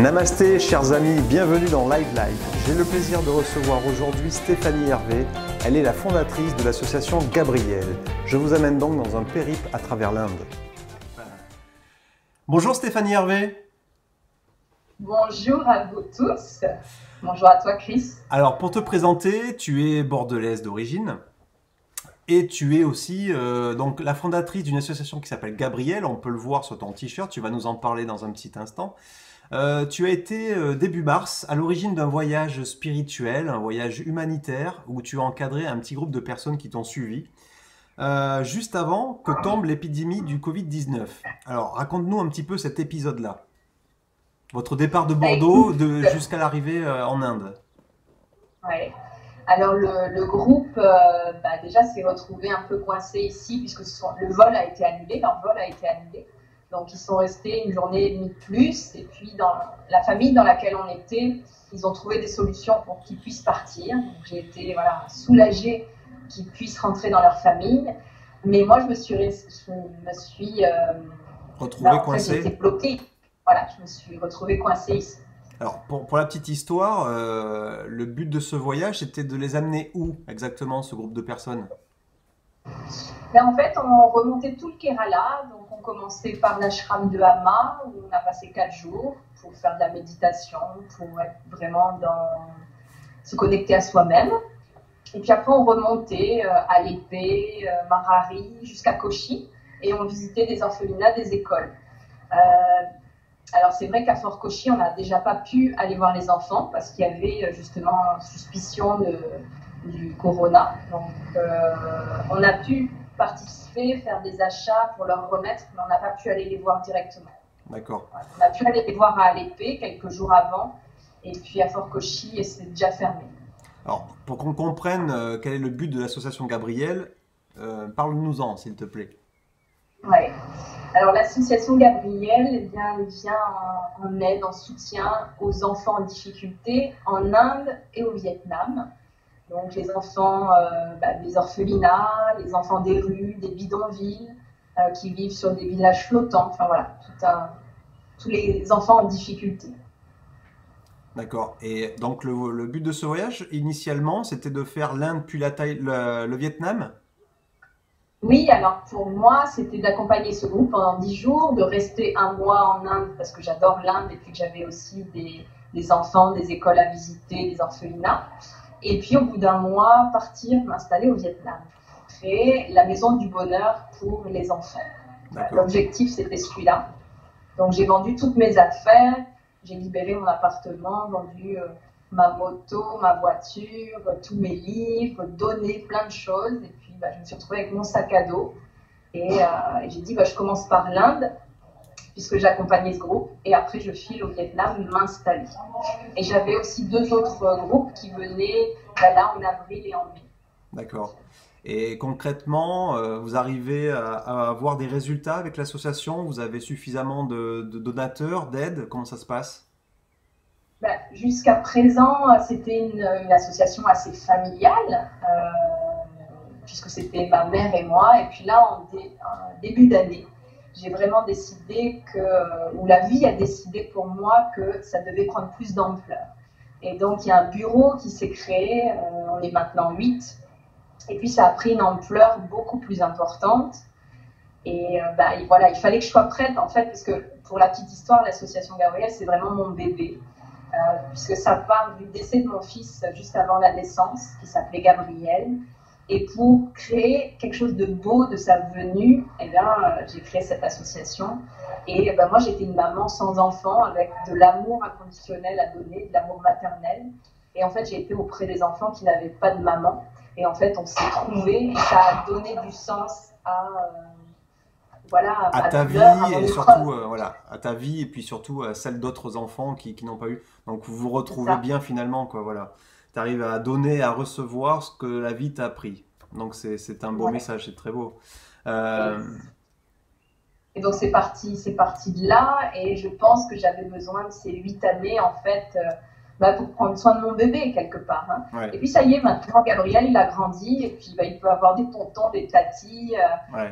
Namasté, chers amis, bienvenue dans Live Life. J'ai le plaisir de recevoir aujourd'hui Stéphanie Hervé. Elle est la fondatrice de l'association Gabriel. Je vous amène donc dans un périple à travers l'Inde. Bonjour Stéphanie Hervé. Bonjour à vous tous. Bonjour à toi Chris. Alors pour te présenter, tu es bordelaise d'origine et tu es aussi donc la fondatrice d'une association qui s'appelle Gabriel. On peut le voir sur ton t-shirt, tu vas nous en parler dans un petit instant. Tu as été début mars à l'origine d'un voyage spirituel, un voyage humanitaire où tu as encadré un petit groupe de personnes qui t'ont suivi juste avant que tombe l'épidémie du Covid-19. Alors raconte-nous un petit peu cet épisode-là. Votre départ de Bordeaux jusqu'à l'arrivée en Inde. Ouais. Alors le groupe déjà s'est retrouvé un peu coincé ici puisque le vol a été annulé, leur vol a été annulé. Donc ils sont restés une journée et demie de plus et puis dans la famille dans laquelle on était, ils ont trouvé des solutions pour qu'ils puissent partir. Donc j'ai été soulagée qu'ils puissent rentrer dans leur famille. Mais moi je me suis retrouvée coincée. J'ai été bloquée. Voilà, je me suis retrouvée coincée ici. Alors, pour la petite histoire, le but de ce voyage, c'était de les amener où exactement, ce groupe de personnes? En fait, on remontait tout le Kerala. Donc, on commençait par l'ashram de Hama, où on a passé 4 jours pour faire de la méditation, pour être vraiment se connecter à soi-même. Et puis après, on remontait à l'épée, Marari, jusqu'à Kochi, et on visitait des orphelinats, des écoles. Alors c'est vrai qu'à Fort Kochi, on n'a déjà pas pu aller voir les enfants parce qu'il y avait justement suspicion du corona. Donc on a pu participer, faire des achats pour leur remettre, mais on n'a pas pu aller les voir directement. D'accord. On a pu aller les voir à Alépé quelques jours avant, et puis à Fort Kochi, et c'est déjà fermé. Alors pour qu'on comprenne quel est le but de l'association Gabriel, parle-nous-en s'il te plaît. Ouais. Alors l'association Gabriel vient en aide, en soutien aux enfants en difficulté en Inde et au Vietnam. Donc les enfants des orphelinats, les enfants des rues, des bidonvilles, qui vivent sur des villages flottants. Enfin voilà, tous les enfants en difficulté. D'accord. Et donc le but de ce voyage, initialement, c'était de faire l'Inde puis le Vietnam? Oui, alors pour moi, c'était d'accompagner ce groupe pendant 10 jours, de rester un mois en Inde parce que j'adore l'Inde et puis que j'avais aussi des enfants, des écoles à visiter, des orphelinats. Et puis au bout d'un mois, partir m'installer au Vietnam, créer la maison du bonheur pour les enfants. L'objectif, c'était celui-là. Donc j'ai vendu toutes mes affaires, j'ai libéré mon appartement, vendu ma moto, ma voiture, tous mes livres, donné plein de choses. Et puis, je me suis retrouvée avec mon sac à dos. Et j'ai dit, je commence par l'Inde, puisque j'accompagnais ce groupe. Et après, je file au Vietnam m'installer. Et j'avais aussi 2 autres groupes qui venaient là en avril et en mai. D'accord. Et concrètement, vous arrivez à avoir des résultats avec l'association? Vous avez suffisamment de donateurs, d'aide? Comment ça se passe? Jusqu'à présent, c'était une association assez familiale, puisque c'était ma mère et moi. Et puis là, en début d'année, j'ai vraiment décidé ou la vie a décidé pour moi que ça devait prendre plus d'ampleur. Et donc, il y a un bureau qui s'est créé, on est maintenant 8. Et puis, ça a pris une ampleur beaucoup plus importante. Et voilà, il fallait que je sois prête, en fait, parce que pour la petite histoire, l'association Gabriel, c'est vraiment mon bébé. Puisque ça part du décès de mon fils juste avant la naissance, qui s'appelait Gabriel. Et pour créer quelque chose de beau de sa venue, j'ai créé cette association. Et moi, j'étais une maman sans enfant, avec de l'amour inconditionnel à donner, de l'amour maternel. Et en fait, j'ai été auprès des enfants qui n'avaient pas de maman. Et en fait, on s'est trouvés et ça a donné du sens à ta vie et surtout à ta vie et puis surtout à celle d'autres enfants qui n'ont pas eu. Donc vous vous retrouvez bien finalement quoi, voilà. Tu arrives à donner, à recevoir ce que la vie t'a appris. Donc c'est un beau message, c'est très beau. Et donc c'est parti de là et je pense que j'avais besoin de ces 8 années en fait pour prendre soin de mon bébé quelque part. Hein. Ouais. Et puis ça y est, maintenant Gabriel il a grandi et puis il peut avoir des tontons, des tatis.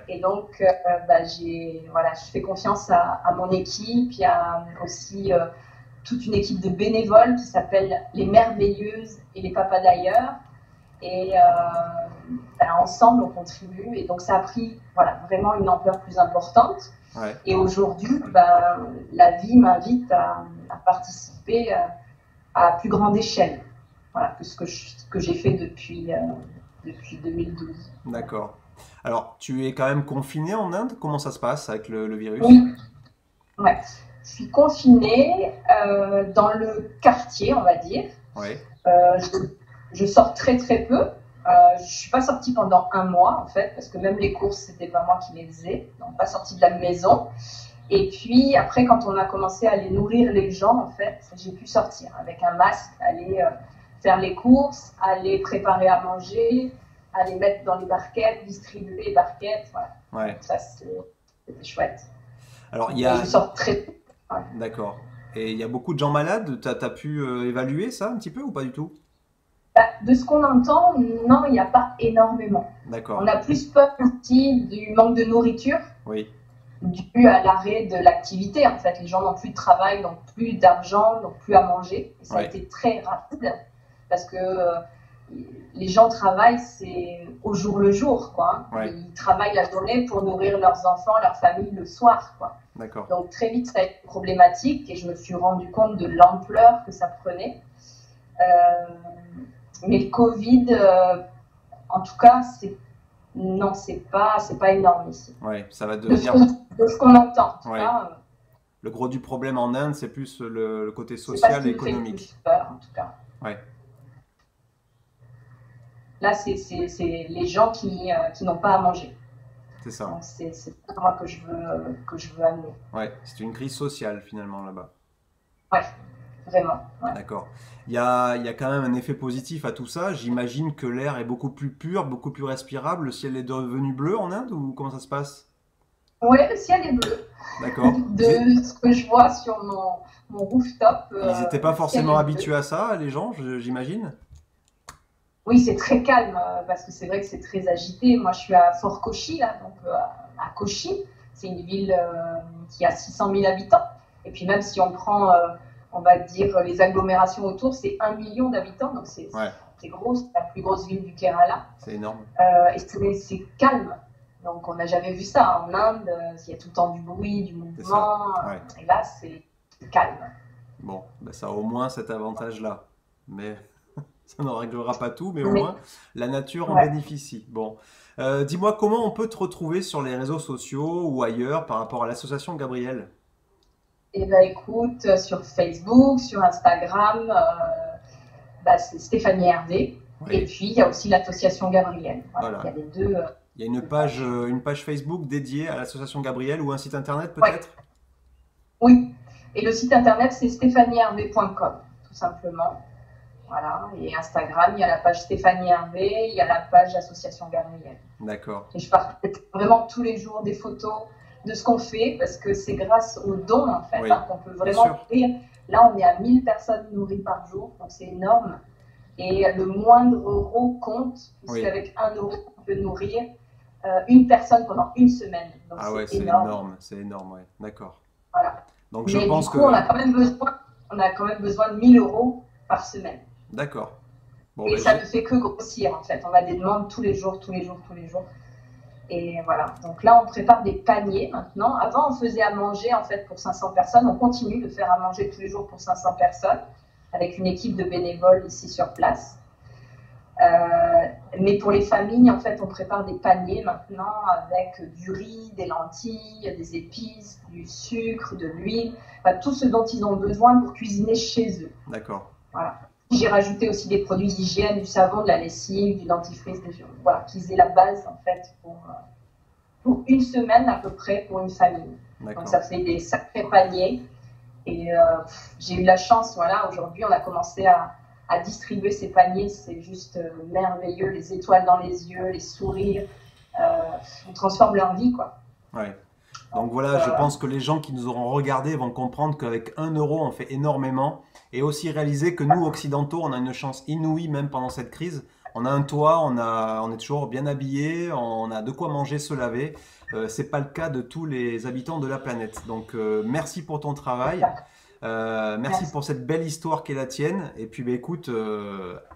Et donc je fais confiance à mon équipe, il y a aussi toute une équipe de bénévoles qui s'appelle les Merveilleuses et les Papas d'ailleurs. Et ensemble, on contribue. Et donc, ça a pris vraiment une ampleur plus importante. Ouais. Et aujourd'hui, la vie m'invite à participer à plus grande échelle. Voilà, que ce que j'ai fait depuis 2012. D'accord. Alors, tu es quand même confiné en Inde? Comment ça se passe avec le virus? Oui, ouais. Je suis confinée dans le quartier, on va dire. Ouais. Je sors très très peu. Je suis pas sortie pendant un mois en fait, parce que même les courses, c'était pas moi qui les faisais. Donc pas sortie de la maison. Et puis après, quand on a commencé à aller nourrir les gens, en fait, j'ai pu sortir avec un masque, aller faire les courses, aller préparer à manger, aller mettre dans les barquettes, distribuer les barquettes. Voilà. Ouais. Donc ça, c'était chouette. Alors, il y Et a... je sors très peu. Ouais. D'accord. Et il y a beaucoup de gens malades? T'as pu évaluer ça un petit peu ou pas du tout? De ce qu'on entend, non, il n'y a pas énormément. D'accord. On a plus peur aussi du manque de nourriture Oui. dû à l'arrêt de l'activité. En fait, les gens n'ont plus de travail, n'ont plus d'argent, n'ont plus à manger. Et ça a Ouais. été très rapide parce que les gens travaillent, c'est au jour le jour, quoi. Ouais. Ils travaillent la journée pour nourrir leurs enfants, leur famille le soir, quoi. D'accord. Donc très vite, ça a été problématique et je me suis rendu compte de l'ampleur que ça prenait. Mais le Covid, en tout cas, non, c'est pas énorme ici. Ouais, ça va De devenir... ce qu'on entend, en tout Ouais. cas, Le gros du problème en Inde, c'est plus le côté c'est pas ce social qui et me fait le économique. plus peur, en tout cas. Ouais. Là, c'est les gens qui n'ont pas à manger. C'est ça. Donc, c'est ça, moi, que je veux amener. Ouais. C'est une crise sociale finalement là-bas. Ouais, vraiment. Ouais. D'accord. Il y a quand même un effet positif à tout ça. J'imagine que l'air est beaucoup plus pur, beaucoup plus respirable. Le ciel est devenu bleu en Inde ou comment ça se passe? Ouais, le ciel est bleu. D'accord. De ce que je vois sur mon rooftop, Ils n'étaient pas le ciel forcément est bleu. habitués à ça, les gens, j'imagine? Oui, c'est très calme parce que c'est vrai que c'est très agité. Moi, je suis à Fort Kochi, là, donc à Kochi. C'est une ville qui a 600 000 habitants. Et puis même si on prend, on va dire, les agglomérations autour, c'est 1 million d'habitants. Donc Ouais, c'est gros, c'est la plus grosse ville du Kerala. c'est énorme. Et c'est calme. Donc on n'a jamais vu ça. En Inde, il y a tout le temps du bruit, du C'est ça. mouvement. Ouais. Et là, c'est calme. Bon, ben ça a au moins cet avantage-là. Mais ça ne réglera pas tout, mais au Mais moins la nature en ouais. bénéficie. Bon. Dis-moi, comment on peut te retrouver sur les réseaux sociaux ou ailleurs par rapport à l'association Gabriel? Et ben écoute, sur Facebook, sur Instagram, c'est Stéphanie Hervé. Et Oui, puis, il y a aussi l'association Gabriel. Voilà, il y a voilà. les deux. Il y a une page Facebook dédiée à l'association Gabriel ou un site internet Ouais, peut-être? oui. Et le site internet, c'est stéphaniehervé.com, tout simplement. Voilà. Et Instagram, il y a la page Stéphanie Hervé, il y a la page Association Gabriel. D'accord. Et je partage vraiment tous les jours des photos de ce qu'on fait, parce que c'est grâce aux dons, en fait, Oui, qu'on peut bien vraiment sûr. nourrir. Là, on est à 1000 personnes nourries par jour, donc c'est énorme. Et le moindre euro compte, Oui. puisqu'avec 1 euro, on peut nourrir une personne pendant une semaine. Donc Ah ouais, c'est c'est énorme. énorme, c'est énorme, ouais. D'accord. Voilà. Donc je Mais du pense coup, on que... a quand même besoin de 1000 euros par semaine. D'accord. Bon, Et ben ça ne fait que grossir, en fait. On a des demandes tous les jours, tous les jours, tous les jours. Et voilà. Donc là, on prépare des paniers maintenant. Avant, on faisait à manger, en fait, pour 500 personnes. On continue de faire à manger tous les jours pour 500 personnes, avec une équipe de bénévoles ici sur place. Mais pour les familles, en fait, on prépare des paniers maintenant avec du riz, des lentilles, des épices, du sucre, de l'huile, enfin, tout ce dont ils ont besoin pour cuisiner chez eux. d'accord. Voilà. J'ai rajouté aussi des produits d'hygiène, du savon, de la lessive, du dentifrice, voilà, qu'ils aient la base en fait pour une semaine à peu près pour une famille. Donc D'accord. ça fait des sacrés paniers. Et j'ai eu la chance, voilà, aujourd'hui on a commencé à distribuer ces paniers, c'est juste merveilleux, les étoiles dans les yeux, les sourires, on transforme leur vie, quoi. Ouais. Donc Donc, voilà, je pense que les gens qui nous auront regardés vont comprendre qu'avec 1 euro, on fait énormément. Et aussi réaliser que nous, occidentaux, on a une chance inouïe, même pendant cette crise. On a un toit, on est toujours bien habillé, on a de quoi manger, se laver. C'est pas le cas de tous les habitants de la planète. Donc merci pour ton travail. Merci Merci. pour cette belle histoire qui est la tienne. Et puis, bah, écoute,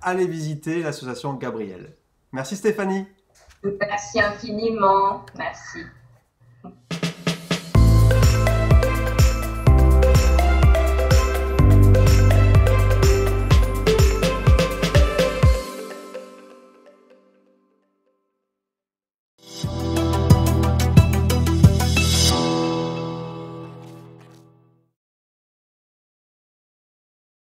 allez visiter l'association Gabriel. Merci Stéphanie. Merci infiniment. Merci.